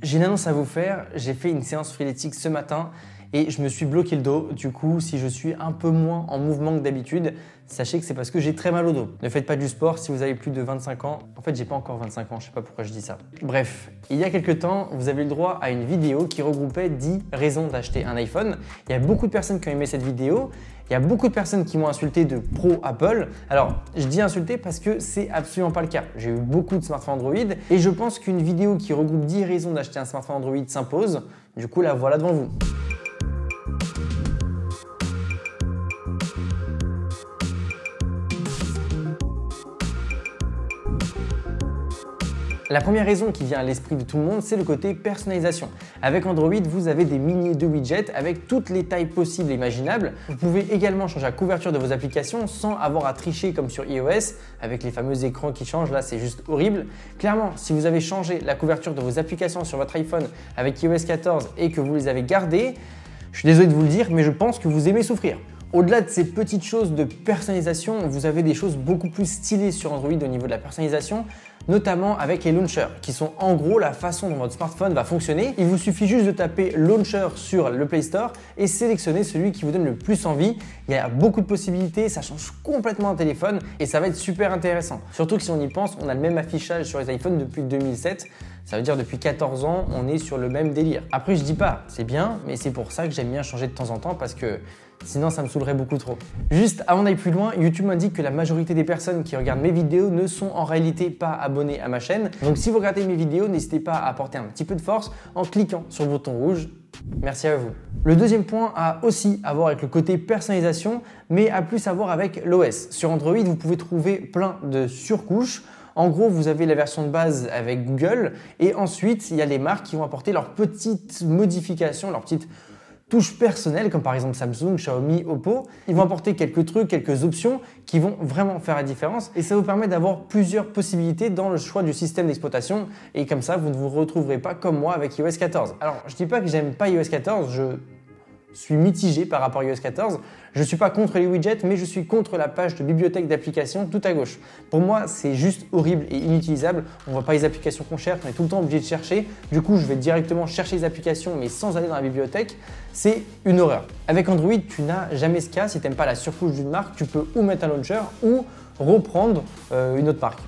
J'ai une annonce à vous faire, j'ai fait une séance frénétique ce matin et je me suis bloqué le dos. Du coup, si je suis un peu moins en mouvement que d'habitude, sachez que c'est parce que j'ai très mal au dos. Ne faites pas du sport si vous avez plus de 25 ans. En fait, j'ai pas encore 25 ans, je sais pas pourquoi je dis ça. Bref, il y a quelques temps, vous avez eu le droit à une vidéo qui regroupait 10 raisons d'acheter un iPhone. Il y a beaucoup de personnes qui ont aimé cette vidéo. Il y a beaucoup de personnes qui m'ont insulté de pro Apple. Alors, je dis insulté parce que c'est absolument pas le cas. J'ai eu beaucoup de smartphones Android et je pense qu'une vidéo qui regroupe 10 raisons d'acheter un smartphone Android s'impose. Du coup, la voilà devant vous. La première raison qui vient à l'esprit de tout le monde, c'est le côté personnalisation. Avec Android, vous avez des milliers de widgets avec toutes les tailles possibles et imaginables. Vous pouvez également changer la couverture de vos applications sans avoir à tricher comme sur iOS avec les fameux écrans qui changent. Là, c'est juste horrible. Clairement, si vous avez changé la couverture de vos applications sur votre iPhone avec iOS 14 et que vous les avez gardées, je suis désolé de vous le dire, mais je pense que vous aimez souffrir. Au-delà de ces petites choses de personnalisation, vous avez des choses beaucoup plus stylées sur Android au niveau de la personnalisation, notamment avec les launchers, qui sont en gros la façon dont votre smartphone va fonctionner. Il vous suffit juste de taper Launcher sur le Play Store et sélectionner celui qui vous donne le plus envie. Il y a beaucoup de possibilités, ça change complètement un téléphone et ça va être super intéressant. Surtout que si on y pense, on a le même affichage sur les iPhones depuis 2007. Ça veut dire depuis 14 ans, on est sur le même délire. Après, je dis pas, c'est bien, mais c'est pour ça que j'aime bien changer de temps en temps parce que sinon, ça me saoulerait beaucoup trop. Juste avant d'aller plus loin, YouTube m'indique que la majorité des personnes qui regardent mes vidéos ne sont en réalité pas abonnées à ma chaîne. Donc si vous regardez mes vidéos, n'hésitez pas à apporter un petit peu de force en cliquant sur le bouton rouge. Merci à vous. Le deuxième point a aussi à voir avec le côté personnalisation, mais a plus à voir avec l'OS. Sur Android, vous pouvez trouver plein de surcouches. En gros, vous avez la version de base avec Google et ensuite, il y a les marques qui vont apporter leurs petites modifications, leurs petites touches personnelles, comme par exemple Samsung, Xiaomi, Oppo. Ils vont apporter quelques trucs, quelques options qui vont vraiment faire la différence et ça vous permet d'avoir plusieurs possibilités dans le choix du système d'exploitation et comme ça, vous ne vous retrouverez pas comme moi avec iOS 14. Alors, je ne dis pas que j'aime pas iOS 14, je suis mitigé par rapport à iOS 14. Je ne suis pas contre les widgets, mais je suis contre la page de bibliothèque d'applications tout à gauche. Pour moi, c'est juste horrible et inutilisable. On ne voit pas les applications qu'on cherche, on est tout le temps obligé de chercher. Du coup, je vais directement chercher les applications, mais sans aller dans la bibliothèque. C'est une horreur. Avec Android, tu n'as jamais ce cas. Si tu n'aimes pas la surcouche d'une marque, tu peux ou mettre un launcher ou reprendre une autre marque.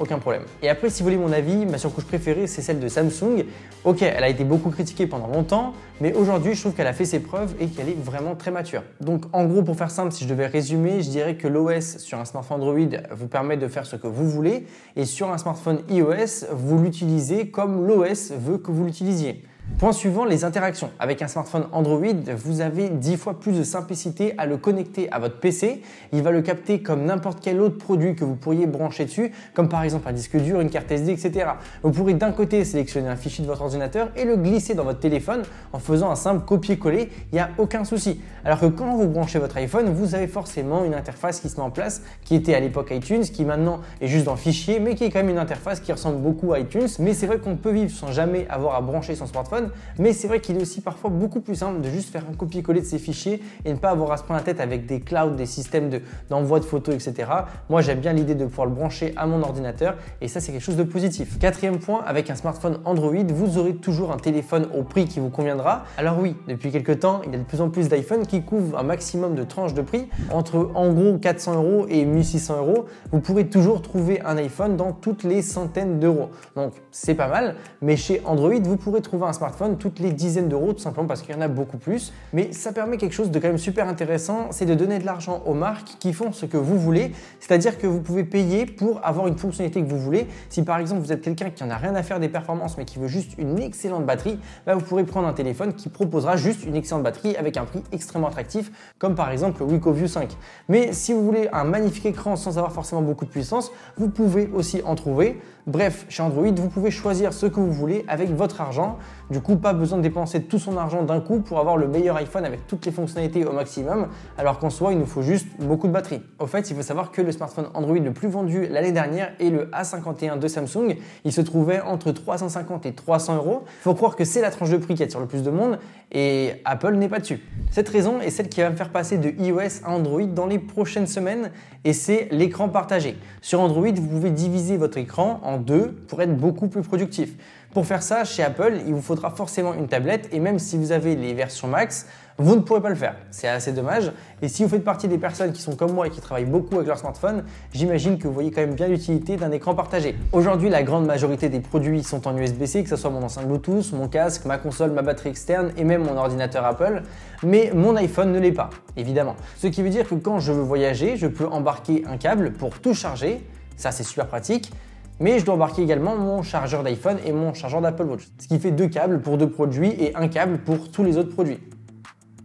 Aucun problème. Et après, si vous voulez mon avis, ma surcouche préférée, c'est celle de Samsung. Ok, elle a été beaucoup critiquée pendant longtemps, mais aujourd'hui, je trouve qu'elle a fait ses preuves et qu'elle est vraiment très mature. Donc, en gros, pour faire simple, si je devais résumer, je dirais que l'OS sur un smartphone Android vous permet de faire ce que vous voulez et sur un smartphone iOS, vous l'utilisez comme l'OS veut que vous l'utilisiez. Point suivant, les interactions. Avec un smartphone Android, vous avez 10 fois plus de simplicité à le connecter à votre PC. Il va le capter comme n'importe quel autre produit que vous pourriez brancher dessus, comme par exemple un disque dur, une carte SD, etc. Vous pourrez d'un côté sélectionner un fichier de votre ordinateur et le glisser dans votre téléphone en faisant un simple copier-coller, il n'y a aucun souci. Alors que quand vous branchez votre iPhone, vous avez forcément une interface qui se met en place, qui était à l'époque iTunes, qui maintenant est juste dans le fichier, mais qui est quand même une interface qui ressemble beaucoup à iTunes. Mais c'est vrai qu'on peut vivre sans jamais avoir à brancher son smartphone. Mais c'est vrai qu'il est aussi parfois beaucoup plus simple de juste faire un copier-coller de ces fichiers et ne pas avoir à se prendre la tête avec des clouds, des systèmes d'envoi de photos, etc. Moi, j'aime bien l'idée de pouvoir le brancher à mon ordinateur et ça, c'est quelque chose de positif. Quatrième point, avec un smartphone Android, vous aurez toujours un téléphone au prix qui vous conviendra. Alors oui, depuis quelques temps, il y a de plus en plus d'iPhone qui couvrent un maximum de tranches de prix. Entre en gros 400 € et 1600 €, vous pourrez toujours trouver un iPhone dans toutes les centaines d'euros. Donc, c'est pas mal, mais chez Android, vous pourrez trouver un smartphone toutes les dizaines d'euros tout simplement parce qu'il y en a beaucoup plus. Mais ça permet quelque chose de quand même super intéressant, c'est de donner de l'argent aux marques qui font ce que vous voulez, c'est-à-dire que vous pouvez payer pour avoir une fonctionnalité que vous voulez. Si par exemple vous êtes quelqu'un qui n'en a rien à faire des performances mais qui veut juste une excellente batterie, bah vous pourrez prendre un téléphone qui proposera juste une excellente batterie avec un prix extrêmement attractif comme par exemple le Wiko View 5. Mais si vous voulez un magnifique écran sans avoir forcément beaucoup de puissance, vous pouvez aussi en trouver. Bref, chez Android, vous pouvez choisir ce que vous voulez avec votre argent. Du Du coup, pas besoin de dépenser tout son argent d'un coup pour avoir le meilleur iPhone avec toutes les fonctionnalités au maximum, alors qu'en soi, il nous faut juste beaucoup de batterie. Au fait, il faut savoir que le smartphone Android le plus vendu l'année dernière est le A51 de Samsung. Il se trouvait entre 350 et 300 euros. Il faut croire que c'est la tranche de prix qui attire le plus de monde et Apple n'est pas dessus. Cette raison est celle qui va me faire passer de iOS à Android dans les prochaines semaines et c'est l'écran partagé. Sur Android, vous pouvez diviser votre écran en deux pour être beaucoup plus productif. Pour faire ça, chez Apple, il vous faudra forcément une tablette et même si vous avez les versions Max, vous ne pourrez pas le faire. C'est assez dommage. Et si vous faites partie des personnes qui sont comme moi et qui travaillent beaucoup avec leur smartphone, j'imagine que vous voyez quand même bien l'utilité d'un écran partagé. Aujourd'hui, la grande majorité des produits sont en USB-C, que ce soit mon enceinte Bluetooth, mon casque, ma console, ma batterie externe et même mon ordinateur Apple. Mais mon iPhone ne l'est pas, évidemment. Ce qui veut dire que quand je veux voyager, je peux embarquer un câble pour tout charger. Ça, c'est super pratique. Mais je dois embarquer également mon chargeur d'iPhone et mon chargeur d'Apple Watch. Ce qui fait 2 câbles pour 2 produits et un câble pour tous les autres produits.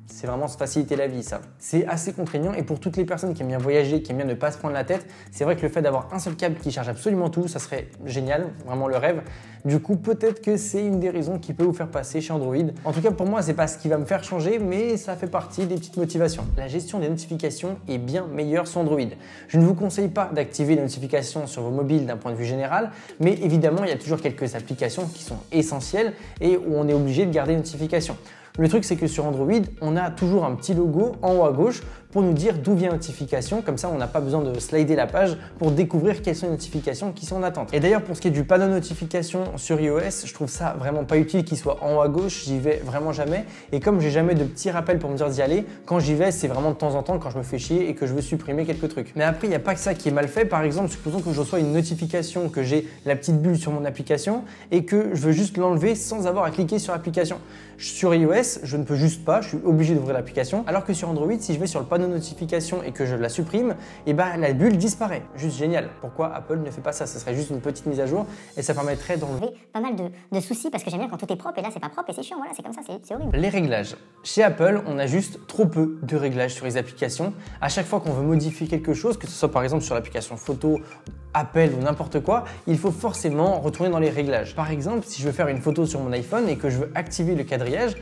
C'est vraiment se faciliter la vie, ça. C'est assez contraignant et pour toutes les personnes qui aiment bien voyager, qui aiment bien ne pas se prendre la tête, c'est vrai que le fait d'avoir un seul câble qui charge absolument tout, ça serait génial, vraiment le rêve. Du coup, peut-être que c'est une des raisons qui peut vous faire passer chez Android. En tout cas, pour moi, c'est pas ce qui va me faire changer, mais ça fait partie des petites motivations. La gestion des notifications est bien meilleure sur Android. Je ne vous conseille pas d'activer les notifications sur vos mobiles d'un point de vue général, mais évidemment, il y a toujours quelques applications qui sont essentielles et où on est obligé de garder les notifications. Le truc, c'est que sur Android, on a toujours un petit logo en haut à gauche pour nous dire d'où vient la notification. Comme ça, on n'a pas besoin de slider la page pour découvrir quelles sont les notifications qui sont en attente. Et d'ailleurs, pour ce qui est du panneau notification sur iOS, je trouve ça vraiment pas utile qu'il soit en haut à gauche. J'y vais vraiment jamais. Et comme j'ai jamais de petits rappels pour me dire d'y aller, quand j'y vais, c'est vraiment de temps en temps quand je me fais chier et que je veux supprimer quelques trucs. Mais après, il n'y a pas que ça qui est mal fait. Par exemple, supposons que je reçois une notification, que j'ai la petite bulle sur mon application et que je veux juste l'enlever sans avoir à cliquer sur l'application. Sur iOS, je ne peux juste pas, je suis obligé d'ouvrir l'application. Alors que sur Android, si je vais sur le panneau notification et que je la supprime, et ben la bulle disparaît. Juste génial. Pourquoi Apple ne fait pas ça? Ce serait juste une petite mise à jour et ça permettrait d'enlever pas mal de soucis parce que j'aime bien quand tout est propre et là c'est pas propre et c'est chiant, voilà, c'est comme ça, c'est horrible. Les réglages. Chez Apple, on a juste trop peu de réglages sur les applications. À chaque fois qu'on veut modifier quelque chose, que ce soit par exemple sur l'application photo, Appel ou n'importe quoi, il faut forcément retourner dans les réglages. Par exemple, si je veux faire une photo sur mon iPhone et que je veux activer le quadrillage,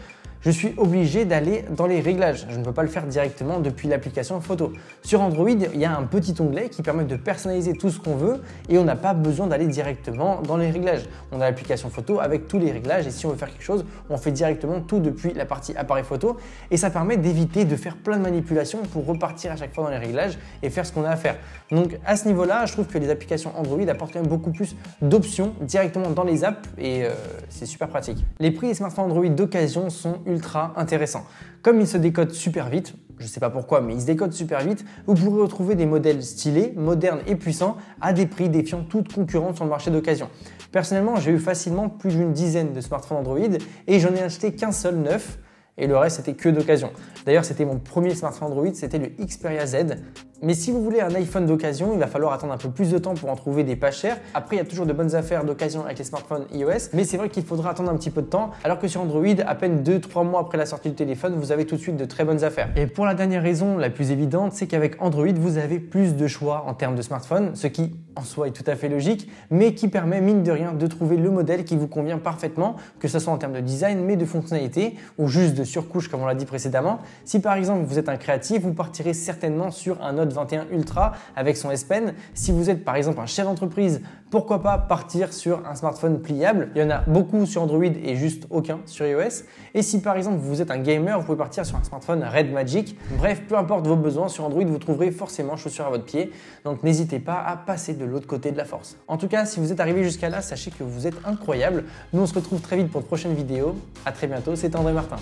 je suis obligé d'aller dans les réglages. Je ne peux pas le faire directement depuis l'application photo. Sur Android, il y a un petit onglet qui permet de personnaliser tout ce qu'on veut et on n'a pas besoin d'aller directement dans les réglages. On a l'application photo avec tous les réglages et si on veut faire quelque chose, on fait directement tout depuis la partie appareil photo et ça permet d'éviter de faire plein de manipulations pour repartir à chaque fois dans les réglages et faire ce qu'on a à faire. Donc à ce niveau-là, je trouve que les applications Android apportent quand même beaucoup plus d'options directement dans les apps et c'est super pratique. Les prix des smartphones Android d'occasion sont ultra intéressant. Comme ils se décodent super vite, je ne sais pas pourquoi, mais ils se décodent super vite, vous pourrez retrouver des modèles stylés, modernes et puissants à des prix défiant toute concurrence sur le marché d'occasion. Personnellement, j'ai eu facilement plus d'une dizaine de smartphones Android et j'en ai acheté qu'un seul neuf et le reste c'était que d'occasion. D'ailleurs, c'était mon premier smartphone Android, c'était le Xperia Z. Mais si vous voulez un iPhone d'occasion, il va falloir attendre un peu plus de temps pour en trouver des pas chers. Après, il y a toujours de bonnes affaires d'occasion avec les smartphones iOS, mais c'est vrai qu'il faudra attendre un petit peu de temps, alors que sur Android, à peine 2-3 mois après la sortie du téléphone, vous avez tout de suite de très bonnes affaires. Et pour la dernière raison, la plus évidente, c'est qu'avec Android, vous avez plus de choix en termes de smartphone, ce qui en soi est tout à fait logique, mais qui permet mine de rien de trouver le modèle qui vous convient parfaitement, que ce soit en termes de design, mais de fonctionnalité, ou juste de surcouche comme on l'a dit précédemment. Si par exemple vous êtes un créatif, vous partirez certainement sur un Note 21 Ultra avec son S Pen. Si vous êtes par exemple un chef d'entreprise, pourquoi pas partir sur un smartphone pliable. Il y en a beaucoup sur Android et juste aucun sur iOS. Et si par exemple vous êtes un gamer, vous pouvez partir sur un smartphone Red Magic. Bref, peu importe vos besoins, sur Android vous trouverez forcément chaussure à votre pied. Donc n'hésitez pas à passer de l'autre côté de la force. En tout cas, si vous êtes arrivé jusqu'à là, sachez que vous êtes incroyable. Nous on se retrouve très vite pour de prochaines vidéos. À très bientôt, c'était André Martin.